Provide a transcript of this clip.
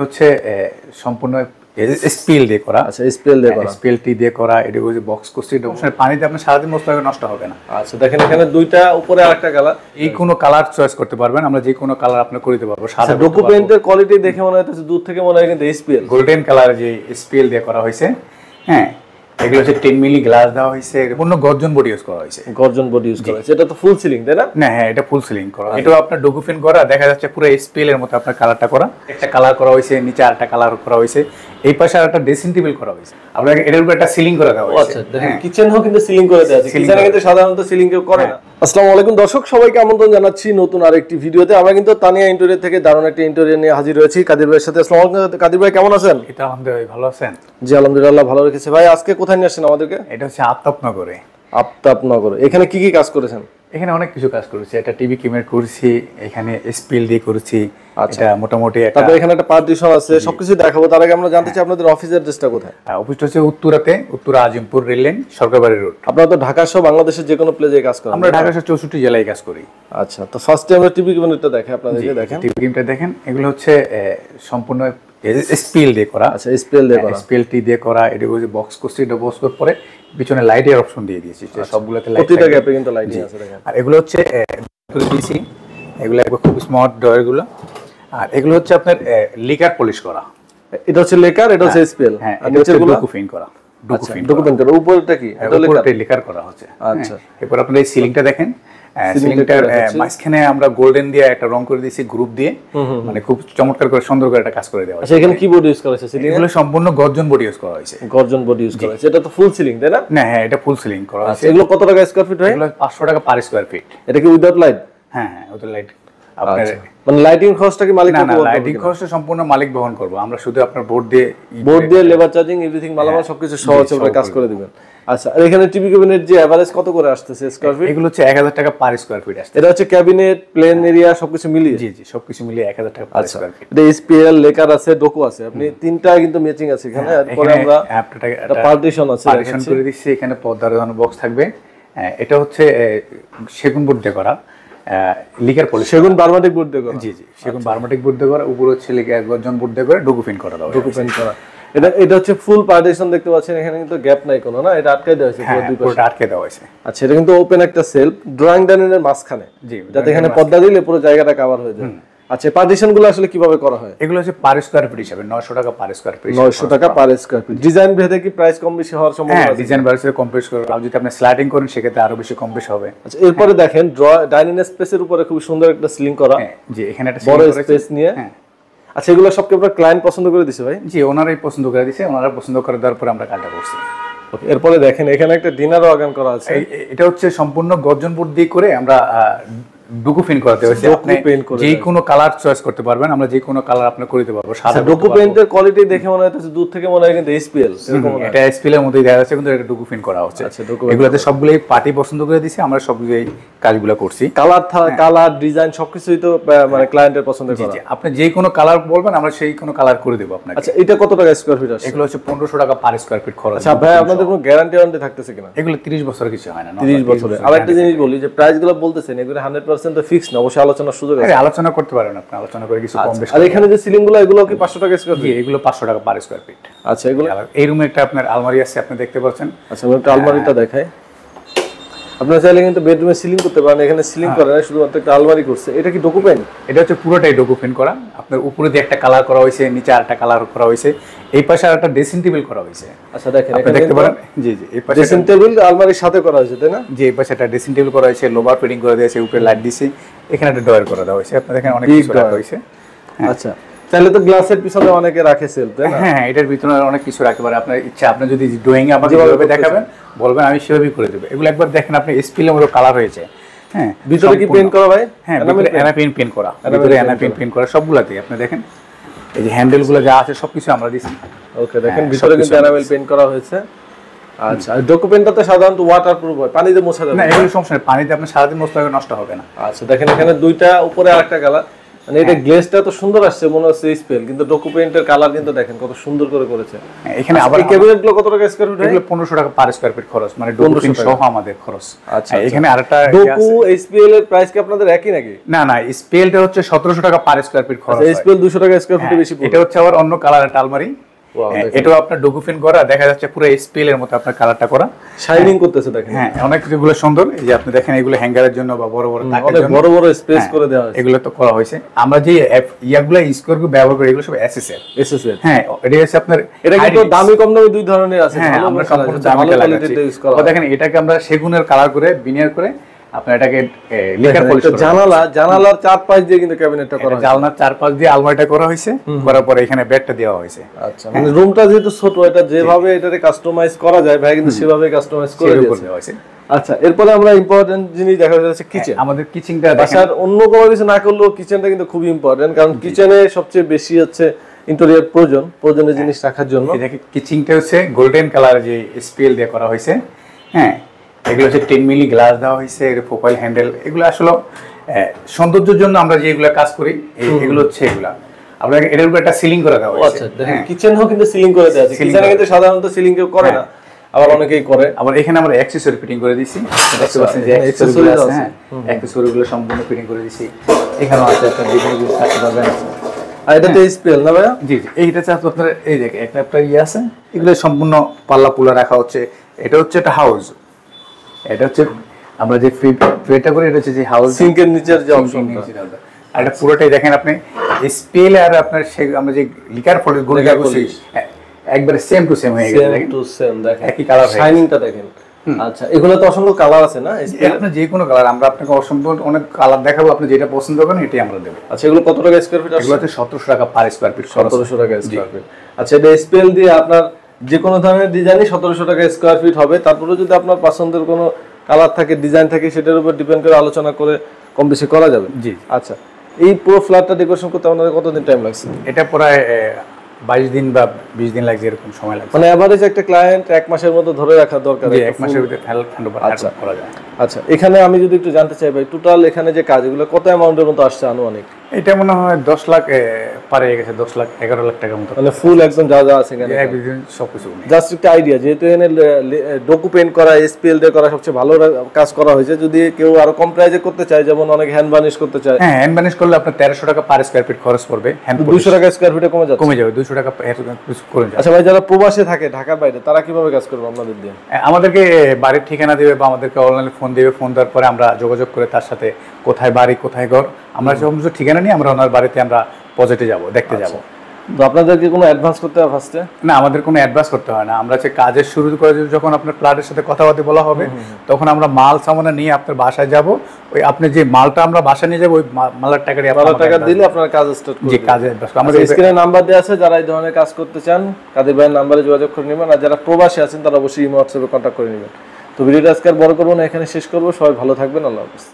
হচ্ছে সম্পূর্ণ স্পিল দিয়ে করা। আচ্ছা, স্পিল দিয়ে করা, স্পিলটি দিয়ে করা। এটা হচ্ছে বক্স কোস্টি অপশন, পানিতে আপনার সারাদিন মস্ত নষ্ট হবে না। আচ্ছা দেখেন এখানে দুইটা উপরে আরেকটা কালার, এই কোনো কালার চয়েস করতে পারবেন, আমরা যে কোনো কালার আপনি করে দিতে পারবো। সাদা ডকুমেন্টের কোয়ালিটি দেখে মনে হচ্ছে দূর থেকে মনে হয় কিন্তু স্পিল গোল্ডেন কালার যে স্পিল দিয়ে করা হয়েছে। হ্যাঁ, এগুলো হচ্ছে 10 মিলি গ্লাস দেওয়া হয়েছে, পূর্ণ গর্জন বডি ইউজ করা হয়েছে। গর্জন বডি ইউজ করা হয়েছে, এটা তো ফুল সিলিং তাই না? না, হ্যাঁ, এটা ফুল সিলিং করা। এটাও আপনার ডকুফিন করা, দেখা যাচ্ছে পুরো স্পিল এর মতো আপনার কালারটা করা। একটা কালার করা হয়েছে, নিচে আরেকটা কালার করা হয়েছে, এই পাশে আরেকটা ড্রেসিং টেবিল করা হয়েছে। আপনাকে এটার উপর একটা সিলিং করে দেওয়া হয়েছে। আচ্ছা দেখেন কিচেনও কিন্তু সিলিং করে দেওয়া আছে, কিচেনে কিন্তু সাধারণত সিলিং কেউ করে না। আসসালামু আলাইকুম দর্শক, সবাইকে আমন্ত্রণ জানাচ্ছি নতুন আরেকটি ভিডিওতে। আমরা কিন্তু তানিয়া ইন্টেরিয়র থেকে দারুণ একটা ইন্টেরিয়র নিয়ে হাজির হয়েছি কাদির ভাইয়ের সাথে। আসসালামু আলাইকুম কাদির ভাই, কেমন আছেন? এটা আলহামদুলিল্লাহ, ভালো আছেন? জি আলহামদুলিল্লাহ ভালো রেখেছে। ভাই আজকে কোথায় নিয়ে আসছেন আমাদেরকে? এটা হচ্ছে আফতাবনগরে। আফতাবনগরে এখানে কি কি কাজ করেছেন? এখানে অনেক কিছু কাজ করেছি। এটা টিভি কিমের করেছি, এখানে স্পিল দিয়ে করেছি। এটা মোটামুটি একটা, তারপর এখানে একটা পার্টিশন আছে, সবকিছু দেখাবো। তার আগে আমরা জানতে চাই আপনাদের অফিসের অ্যাড্রেসটা কোথায়? অফিসটা হচ্ছে উত্তরাতে, Uttara Azimpur rail line, Sarkarbari road. আপনারা তো ঢাকা সহ বাংলাদেশের যে কোনো প্লেসে কাজ করেন? আমরা ঢাকা সহ 64 জেলায় কাজ করি। আচ্ছা, তো ফার্স্টে আমরা টিভি কিমেরটা দেখাই আপনাদেরকে। দেখেন টিভি কিমটা দেখেন, এগুলো হচ্ছে সম্পূর্ণ স্পিল দিয়ে করা। আচ্ছা, স্পিল দিয়ে করা, স্পিলটি দিয়ে করা। এটা হচ্ছে বক্স কোস্টি, এটা বক্স কোড পরে পিছনে লাইটের অপশন দিয়ে দিয়েছি, সবগুলোতে লাইট, প্রতিটা গ্যাপে কিন্তু লাইটিং আছে দেখেন। আর এগুলো হচ্ছে দিয়েছি, এগুলো একবার খুব স্মার্ট ডয়ার গুলো। আর এগুলো হচ্ছে আপনার লিকার পলিশ করা। এটা হচ্ছে লেকার, এটা হচ্ছে স্পিল, হ্যাঁ, এটা হচ্ছে ডকুফিন করা। ডকুমেন্ট করা, উপরটা কি? এটা লেকার, লিকার করা হচ্ছে। আচ্ছা, এরপর আপনার এই সিলিংটা দেখেন, সিলিংটার মাঝখানে আমরা গোল্ডেন দিয়ে একটা রং করে দিয়েছি গ্রুপ দিয়ে, মানে খুব চমৎকার করে সুন্দর করে একটা কাজ করে দেওয়া। আচ্ছা, এখানে কি বোর্ড ইউজ করা হয়েছে? সিলিং এগুলো সম্পূর্ণ গর্জন বডি ইউজ করা হয়েছে। গর্জন বডি ইউজ করা হয়েছে, এটা তো ফুল সিলিং তাই না? না, হ্যাঁ, এটা ফুল সিলিং করা হয়েছে। এগুলো কত টাকা স্কয়ার ফিট হয়? এগুলো 500 টাকা পার স্কয়ার ফিট। এটা কি উইদাউট লাইট? হ্যাঁ, হ্যাঁ, ওদের লাইট আপনার, মানে লাইটিং খরচটা কি মালিক? না, লাইটিং খরচটা সম্পূর্ণ মালিক বহন করব। আমরা শুধু আপনার বোর্ড দিয়ে লেবার চার্জিং এভরিথিং মালামাল সবকিছু সহজে আমরা কাজ করে দিবেন। আচ্ছা, আর এখানে টিভি ক্যাবিনেট যে এভারেজ কত করে আসতেছে স্কয়ার ফিট? এগুলো হচ্ছে 1000 টাকা পার স্কয়ার ফিট আসছে। এটা হচ্ছে ক্যাবিনেট, প্লেন এরিয়া সবকিছু মিলিয়ে? জি, জি, সবকিছু মিলিয়ে 1000 টাকা পার স্কয়ার ফিট। এটা স্পিএল, লেকার আছে, ডোকো আছে, আপনি তিনটা কিন্তু ম্যাচিং আছে এখানে। এরপর আমরা একটা পার্টিশন আছে, পার্টিশন করে দিচ্ছি। এখানে পর্দার জন্য বক্স থাকবে। এটা হচ্ছে সেগুন বোর্ড দিয়ে করা, লিকার পলিশ, সেগুন বারমাটিক বোর্ড দিয়ে করা। জি, জি, সেগুন বারমাটিক বোর্ড দিয়ে করা। উপরে হচ্ছে লিকার গর্জন বোর্ড দিয়ে করে ডকুফিন করা দাও, ডকুফিন করা। এটা হচ্ছে ফুল পার্টিশন দেখতে পাচ্ছেন, এখানে কিন্তু গ্যাপ নাই কোনো, না? এটা আটকে দেওয়া হয়েছে পুরো দুই পাশে, পুরোটা আটকে দেওয়া হয়েছে। আচ্ছা, এটা কিন্তু ওপেন একটা সেলফ, ড্রয়িং ডাইনিংয়ের মাঝখানে, জি, যাতে এখানে পর্দা দিলে পুরো জায়গাটা কভার হয়ে যায়। আচ্ছা, পার্টিশনগুলো আসলে কিভাবে করা হয়? এগুলো হচ্ছে পার স্কয়ার ফিট হিসাবে 900 টাকা পার স্কয়ার ফিট। 900 টাকা পার স্কয়ার ফিট। ডিজাইন ভেদে কি প্রাইস কম বেশি হওয়ার সম্ভাবনা আছে? ডিজাইন ভার্সে কম বেশি করে, যদি আপনি স্লাইডিং করেন সেক্ষেত্রে আরো বেশি কম বেশি হবে। আচ্ছা, এরপরে দেখেন ডাইনিং স্পেসের উপরে খুব সুন্দর একটা সিলিং করা, জি, এখানে একটা বড় স্পেস নিয়ে। আচ্ছা, এগুলো সব কি আপনার ক্লায়েন্ট পছন্দ করে দিছে ভাই? জি, ওনারাই পছন্দ করে দিয়েছে, ওনারা পছন্দ করে দেওয়ার পরে আমরা কাজটা করছি। ওকে, এরপরে দেখেন এখানে একটা ডিনার ওয়াগন করা আছে। এটা হচ্ছে সম্পূর্ণ গর্জন বোর্ড দিয়ে করে আমরা ডকুফিন করাতে হয়েছে। আপনি যে কোনো কালার চয়েস করতে পারবেন, আমরা যে কোনো কালার আপনি করে দিতে পারবো। সাদা ডকুমেন্টের কোয়ালিটি দেখে মনে হচ্ছে দূর থেকে মনে হয় কিন্তু এসপিএল এরকম। এটা এসপিএল এর মধ্যেই দেখা যাচ্ছে, কিন্তু এটা ডকুফিন করা হচ্ছে। আচ্ছা, এগুলোতে সবগুলোই পার্টি পছন্দ করে দিয়েছে, আমরা সবগুলোই কাজগুলো করছি। কালার ডিজাইন সবকিছুই তো মানে ক্লায়েন্টের পছন্দের করা। আপনি যে কোনো কালার বলবেন, আমরা সেই কোনো কালার করে দেব আপনাকে। আচ্ছা, এটা কত টাকা স্কয়ার ফিট আসছে? এগুলো হচ্ছে 1500 টাকা পার স্কয়ার ফিট খরচ। আচ্ছা ভাই, আপনাদের কোনো গ্যারান্টি ওয়ারেন্টি থাকতেছে কিনা? এগুলো 30 বছর কিছু হয় না। 30 বছরে। আর একটা জিনিস বলি, যে প্রাইসগুলো বলতেছেন এগুলো 100% তো ফিক্স না, অবশ্যই আলোচনার সুযোগ আছে। আলোচনা করতে পারেন, আপনি আলোচনা করে কিছু কম বেশি। আর এখানে যে সিলিংগুলো এগুলো কি 500 টাকা স্কয়ার ফিট? এগুলো 500 টাকা পার স্কয়ার ফিট। আচ্ছা, এগুলো এই রুমে একটা আপনার আলমারি আছে, আপনি দেখতে পাচ্ছেন। আচ্ছা, আমি একটা আলমারিটা দেখাই। আপনারা চাইলে কিন্তু বেডরুমে সিলিং করতে পারেন, এখানে সিলিং করে না, শুধুমাত্র একটা আলমারি করছে। এটা কি ডকুমেন্ট? এটা হচ্ছে পুরোটাই ডকুমেন্ট করা। আপনার উপরে দিয়ে একটা কালার করা হয়েছে, নিচে আরেকটা কালার করা হয়েছে, এই পাশে আরেকটা ড্রেসিং টেবিল করা হয়েছে। আচ্ছা দেখেন, আপনি দেখতে পারেন। জি, জি, এই পাশে ড্রেসিং টেবিল আলমারির সাথে করা হয়েছে তাই না? জি, এই পাশে একটা ড্রেসিং টেবিল করা হয়েছে, লোভার ফিটিং করে দিয়েছে, উপরে লাইট দিয়েছে, এখানে একটা ডয়ার করে দেওয়া হয়েছে। আপনি দেখেন অনেক কিছু রাখা হয়েছে। আচ্ছা, তাহলে তো গ্লাসের পিছনে অনেকে রাখে সেলফ তাই না? হ্যাঁ, এটার ভিতরে অনেক কিছু রাখতে পারে। আপনার ইচ্ছা, আপনি যদি ড্রয়িং এ আমাকে যেভাবে দেখাবেন বলবেন, আমি সেভাবেই করে দেব। এগুলো একবার দেখেন, আপনি স্পিলের মতো কালার হয়েছে। হ্যাঁ, ভিতরে কি পেইন্ট করা ভাই? হ্যাঁ, ভিতরে এনাপিন পেইন্ট করা, ভিতরে এনাপিন পেইন্ট করা সবগুলাতেই। আপনি দেখেন এই যে হ্যান্ডেলগুলো যা আছে সবকিছু আমরা দিছি। ওকে, দেখেন ভিতরে কিন্তু এনামেল পেইন্ট করা হয়েছে। আচ্ছা, ডকুমেন্টটা তো সাধারণত ওয়াটারপ্রুফ হয়, পানিতে মোছা যাবে না? এগুলো সমস্যা নেই, পানিতে আপনার সারাদিন মোছা নষ্ট হবে না। আচ্ছা দেখেন এখানে দুইটা উপরে আরেকটা কালার, মানে এটা গ্লেজটা তো সুন্দর আসছে মনে হচ্ছে স্পেল, কিন্তু ডোকো পেইন্টের কালার কিন্তু দেখেন কত সুন্দর করে করেছে। এখানে আবার এই ক্যাবিনেটগুলো কত টাকা স্কয়ার ফিট? এগুলো 1500 টাকা পার স্কয়ার ফিট খরচ, মানে ডোকো ফিন সহ আমাদের খরচ। আচ্ছা, এখানে আরেকটা ডোকো এসপিএল এর প্রাইস কি আপনাদের একই নাকি? না না, স্পেলটা হচ্ছে 1700 টাকা পার স্কয়ার ফিট খরচ। এসপিএল 200 টাকা স্কয়ার ফিটে বেশি পড়ে। এটা হচ্ছে আবার অন্য কালারের আলমারি। এটাও আপনার ডোকোফিন করা, দেখা যাচ্ছে পুরো স্পেল এর মতো আপনার কালারটা করা, শাইনিং করতেছে দেখেন। হ্যাঁ, অনেক যেগুলো সুন্দর, এই যে আপনি দেখেন এগুলো হ্যাঙ্গারের জন্য বা বড় বড় তাকের জন্য বড় বড় স্পেস করে দেওয়া হয়েছে। এগুলো তো করা হয়েছে। আমরা যে ইয়াগুলো স্কোরগুলো ব্যবহার করি এগুলো সব এসএসএল। হ্যাঁ, এটা হচ্ছে আপনার, এটা কিন্তু দামি কম দামি দুই ধরনের আছে। হ্যাঁ, আমরা সম্পূর্ণ দামি কালার ইউজ করা। দেখেন এটাকে আমরা সেগুনের কালার করে বিনিয়ার করে আপনার এটাকে লিকার পলিশ করা। জানালার চারপাশ দিয়ে কিন্তু ক্যাবিনেটটা করা হয়েছে। জানলার চারপাশ দিয়ে আলমারিটা করা হয়েছে, করার পরে এখানে বেডটা দেওয়া হয়েছে। আচ্ছা, মানে রুমটা যেহেতু ছোট, এটা যেভাবে এটারে কাস্টমাইজ করা যায় ভাই কিন্তু সেভাবে কাস্টমাইজ করে দেওয়া হয়েছে। আচ্ছা, এরপরে আমরা ইম্পর্টেন্ট জিনিস দেখা যাচ্ছে কিচেন। আমাদের কিচেনটা বাসার অন্য কোনো কিছু না করলেও কিচেনটা কিন্তু খুবই ইম্পর্টেন্ট, কারণ কিচেনে সবচেয়ে বেশি হচ্ছে ইন্টেরিয়র প্রয়োজনীয় জিনিস রাখার জন্য। এটাকে কিচেনটা হচ্ছে গোল্ডেন কালার যে স্পেল দিয়ে করা হয়েছে। হ্যাঁ, এগুলো হচ্ছে 10 মিলি গ্লাস দেওয়া হয়েছে, এর প্রোফাইল হ্যান্ডেল। এগুলো আসলে সৌন্দর্যের জন্য আমরা যেগুলো কাজ করি এগুলো হচ্ছে এগুলা। আপনাকে এটার উপর একটা সিলিং করে দেওয়া হয়েছে। আচ্ছা, দেখেন কিচেনও কিন্তু সিলিং করে দেওয়া আছে। কিচেনে কিন্তু সাধারণত সিলিং কেউ করে না, আবার অনেকেই করে। আবার এখানে আমরা অ্যাকসেসরি ফিটিং করে দিয়েছি, দেখতে পাচ্ছেন যে অ্যাকসেসরি আছে। হ্যাঁ, অ্যাকসেসরিগুলো সম্পূর্ণ ফিটিং করে দিয়েছি। এখানেও আছে একটা বিভিন্ন কিছু থাকতে পারবেন। আর এটা তো স্পেল না ভাইয়া? জি জি, এইটা চাচ্ছ আপনার, এই দেখেন একটা ইয়ে আছে, এগুলো সম্পূর্ণ পাল্লা পুলা রাখা হচ্ছে। এটা হচ্ছে একটা হাউস, এটা হচ্ছে আমরা যে ফ্রেটা করি, এটা হচ্ছে যে হাউস সিঙ্কের নিচের যে অপশনটা। আর এটা পুরোটাই দেখেন আপনি স্পেল আর আপনার আমরা যে লিকার ফলের গুলো করছি একবারে সেম টু সেম হয়ে গেছে। সেম টু সেম দেখেন, একই কালার, শাইনিংটা দেখেন। আচ্ছা, এগুলো তো অসংখ্য কালার আছে না? আপনি যে কোনো কালার, আমরা আপনাকে অসংখ্য অনেক কালার দেখাবো, আপনি যেটা পছন্দ করেন এটাই আমরা দেবো। আচ্ছা, এগুলো কত টাকা স্কয়ার ফিট? এগুলো হচ্ছে 1700 টাকা পার স্কয়ার ফিট। 1700 টাকা স্কয়ার ফিট। আচ্ছা, এটা স্পেল দিয়ে আপনার যে কোনো ধরনের ডিজাইনই 1700 টাকা স্কয়ার ফিট হবে। তারপরে যদি আপনার পছন্দের কোনো কালার থাকে, ডিজাইন থাকে, সেটার উপর ডিপেন্ড করে আলোচনা করে কম বেশি করা যাবে। জি। আচ্ছা, এই পুরো ফ্ল্যাটটা ডেকোরেশন করতে আপনাদের কতদিন টাইম লাগছে? এটা প্রায় 22 দিন বা 20 দিন লাগছে, এরকম সময় লাগছে। মানে এভারেজ একটা ক্লায়েন্ট 1 মাসের মতো ধরে রাখা দরকার। 1 মাসের ভিতরে করা যায়। আচ্ছা, এখানে আমি যদি একটু জানতে চাই ভাই, টোটাল এখানে যে কাজ, এগুলো কত অ্যামাউন্টের মতো আসছে আনুমানিক? এটা মনে হয় 10 লাখ পারে গেছে, 10 লাখ 11 লাখ টাকার মতো। মানে ফুল একদম যা যা আছে এখানে সবকিছু। জাস্ট একটা আইডিয়া, যেহেতু এখানে ডোকো পেইন্ট করা, এসপিএল দিয়ে করা সবচেয়ে ভালো কাজ করা হয়েছে। যদি কেউ আরো কম প্রাইসে করতে চায়, যেমন অনেক হ্যান্ড বার্নিশ করতে চায়, হ্যাঁ, হ্যান্ড বার্নিশ করলে আপনার 1300 টাকা পার স্কয়ার ফিট খরচ পড়বে। 200 টাকা স্কয়ার ফিটে কমে যাবে 200 টাকা করে যাবে। আচ্ছা ভাই, যারা প্রবাসে থাকে ঢাকার বাইরে, তারা কিভাবে কাজ করবে আপনাদের দিয়ে? আমাদেরকে বাড়ির ঠিকানা দেবে বা আমাদেরকে অনলাইনে ফোন দেবে। ফোন দেওয়ার পরে আমরা যোগাযোগ করে তার সাথে কোথায় বাড়ি কোথায় ঘর, আমরা সমস্ত ঠিকানা নিয়ে আমরা ওনার বাড়িতে আমরা প্রজেক্টে যাব, দেখতে যাব। তো আপনাদেরকে কোনো অ্যাডভান্স করতে হবে ফার্স্টে? না, আমাদের কোনো অ্যাডভান্স করতে হয় না। আমরা যে কাজের শুরু করে যখন আপনার ফ্ল্যাটের সাথে কথাবার্তা বলা হবে, তখন আমরা মাল সামানা নিয়ে আপনার বাসায় যাব। ওই আপনি যে মালটা আমরা বাসায় নিয়ে যাব, ওই মালের টাকা দিলে আপনার কাজ স্টার্ট করবে। জি, কাজে আমাদের স্ক্রিনে নাম্বার দেওয়া আছে, যারা এই ধরনের কাজ করতে চান কাদের ভাইয়ের নাম্বারে যোগাযোগ করে নেবেন। আর যারা প্রবাসী আছেন তারা অবশ্যই ইমো হোয়াটসঅ্যাপে কন্ট্যাক্ট করে নেবেন। তো ভিডিওটা আজকে আর বড় করবো না, এখানে শেষ করবো। সবাই ভালো থাকবেন, আল্লাহ হাফেজ।